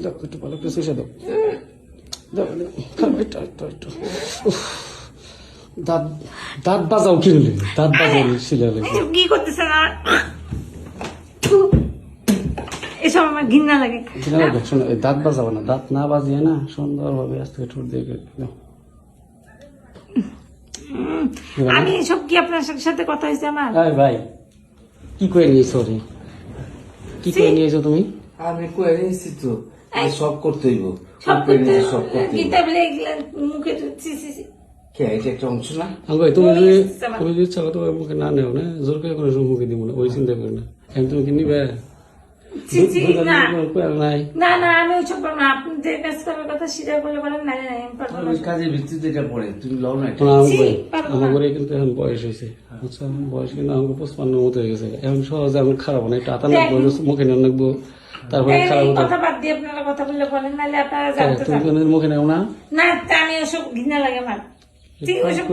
দাও একটু ভালো করে শুষে দাও। দাও খাও একটু। দাঁত দাঁত বাজাও কিনলে, দাঁত বাজাও শিলালে কি করতেছেন আর এসব আমার ঘৃণা লাগে। শোনো, দাঁত বাজাবো না, দাঁত না বাজিয়ে না সুন্দরভাবে আস্তে ঠোঁট দিয়ে দাও। আমি এসব কি আপনার সাথে কথা হয়েছে আমার? ভাই কি করে নিয়েছো রে, কি করে নিয়েছো তুমি? আমি কয়ে নিয়েছি তো সব করতে হইব, সব করতে সব করতে হইব। গীতা বলে এগুলা মুখে কে এটা একটা অংশ না? ভাই তুমি যদি ইচ্ছা করো তোমার মুখে না নেও না, জোর করে কোনো সময় মুখে দিব না, ওই চিন্তা করে না। এখন তুমি কি নিবে? নাই না না, আমি ওইসব পারবো না। আপনি যে কাজ করার কথা সেটা বলে বলেন। না না, আমি পারবো না। ওই কাজের ভিত্তিতে এটা পড়ে তুমি লও না এটা। আমার ঘরে কিন্তু এখন বয়স হয়েছে, আচ্ছা বয়স কিন্তু আমাকে 55 মতো হয়ে গেছে। এখন সহজে আমি খারাপ না, একটু আতা নাকবো, মুখে না নাকবো, তারপরে খারাপ হতো। কথা বাদ দিয়ে আপনারা কথা বললে বলেন, নাহলে আপনারা জানতে তুমি চান কেন মুখে নেও না? না। তা আমি ওসব ঘৃণা লাগে আমার। ঠিক ওইসব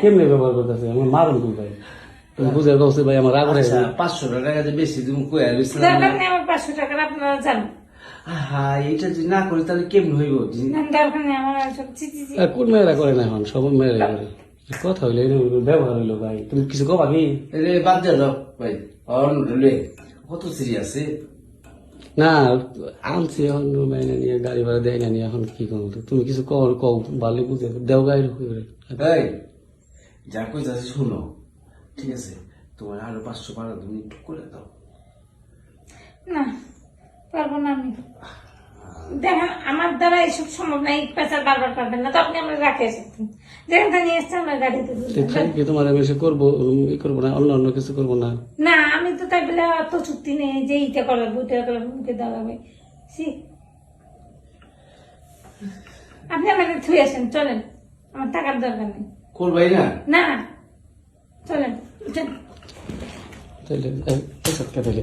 কেমনে ব্যবহার করতেছে আমার মারুন তুমি ভাই, তুমি বুঝে গেছে ভাই আমার রাগ হয়ে 500 টাকা যে বেশি তুমি কয়ে রইছ না। দরকার নেই আমার 500 টাকার, আপনারা জানেন। হ্যাঁ এটা যদি না করি তাহলে কেমন হইব? না, দরকার নেই আমার সব কোন মেয়েরা করে না এখন, সব মেয়েরা করে। কথা হইলো ব্যবহার হইলো ভাই, তুমি কিছু কবা কি? বাদ দিয়ে দাও ভাই, কত সিরিয়াস? না আনছি এখন মেনে নিয়ে গাড়ি ভাড়া দেয় না নিয়ে, এখন কি করবো? তুমি কিছু কও ভালো বুঝে দেও গাড়ি। এই যা কই যাচ্ছে শুনো, ঠিক আছে? তোমার আরো 500 পারা তুমি একটু করে দাও। না পারবো না আমি। দেখেন আমার দ্বারা এইসব সম্ভব না, এই পেঁচার বারবার পারবেন না তো। আপনি আমরা রাখে এসেছেন, যেখানটা নিয়ে এসছেন আমরা গাড়িতে কি তোমার আমি এসে করবো, ই করবো না, অন্য কিছু করবো না। না। আমি তো তাই বলে অত চুক্তি নেই যে এইটা করার বইটা করার মুখে দেওয়া হবে। আপনি আমাকে থুয়ে আসেন, চলেন। আমার টাকার দরকার নেই। করবাই না? না চলেন উঠেন। তাহলে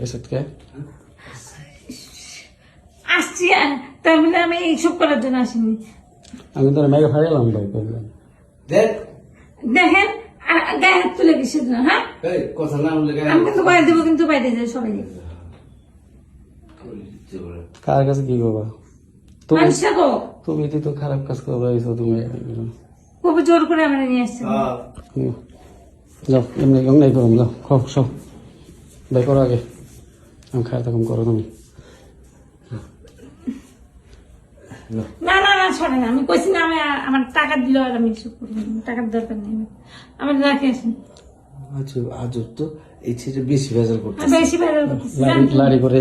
এসে আসছি, তাই বলে আমি এইসব করার জন্য আসিনি। আমি তো মেঘা ফাড়ালাম ভাই করলাম। দেখেন গায়ে হাত তুলে কিসের জন্য? হ্যাঁ কথা না বললে আমি কিন্তু বাইরে দেবো, কিন্তু বাইরে যায় সবাই। কার কাছে কি করবা তুমি? তো খারাপ কাজ করবা তুমি, খুব জোর করে আমরা নিয়ে আসছি। যাও এমনি করুন, যাও খাও সব ভাই করো আগে, আমি খাই তখন করো তুমি। না না না, শোনেন আমি কইছি না, আমি আমার টাকা দিল আর আমি এসব করবো না। টাকার দরকার নেই, আমার রাখে আসেন। আচ্ছা আজব তো, এই ছেলে বেশি ভেজাল করতে বেশি বাইরে করতেছি লাড়ি করে